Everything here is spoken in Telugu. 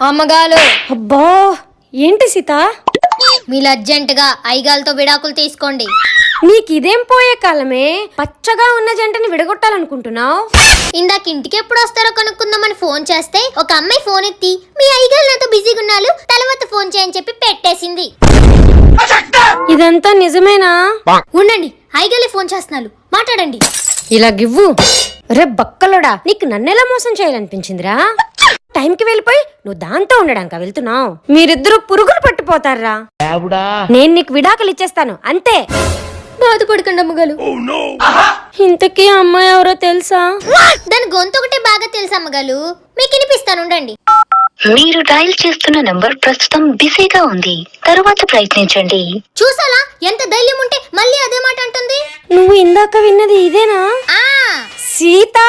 అమ్మగాలు. అబ్బా ఏంటి సీత? మీరు అర్జెంటుగా ఐగాలతో విడాకులు తీసుకోండి. నీకిదేం పోయే కాలమే, పచ్చగా ఉన్న జంటని విడగొట్టాలనుకుంటున్నావు? ఇందాక ఇంటికి ఎప్పుడు వస్తారో కనుక్కుందామని ఫోన్ చేస్తే ఒక అమ్మాయి ఫోన్ ఎత్తి మీ ఐగాలు నాతో బిజీగా ఉన్నారు, తర్వాత ఫోన్ చేయని చెప్పి పెట్టేసింది. ఇదంతా నిజమేనా? ఉండండి, ఐగాలే ఫోన్ చేస్తున్నారు, మాట్లాడండి. ఇలా గివ్వు. రే బక్కలోడా, నీకు నన్నెలా మోసం చేయాలనిపించిందిరా? టైంకి వెళ్ళిపోయి నువ్వు దాంతో ఉండడానిక వెళ్తున్నావు? మీరిద్దరూ పురుగులు పట్టిపోతారా. నేను నీకు విడాకులు ఇచ్చేస్తాను అంతే. బాధపడకండి అమ్మగాలు. ఇంతకీ అమ్మాయి ఎవరో తెలుసా? దాని గొంతు ఒకటే బాగా తెలుసు అమ్మగాలు, మీకు వినిపిస్తాను ఉండండి. మీరు డయల్ చేస్తున్న నంబర్ ప్రస్తుతం బిజీగా ఉంది, తరువాత ప్రయత్నించండి. చూసాలా ఎంత ధైర్యం ఉంటే మళ్ళీ అదే మాట అంటుంది. నువ్వు ఇందాక విన్నది ఇదేనా? ఆ సీత.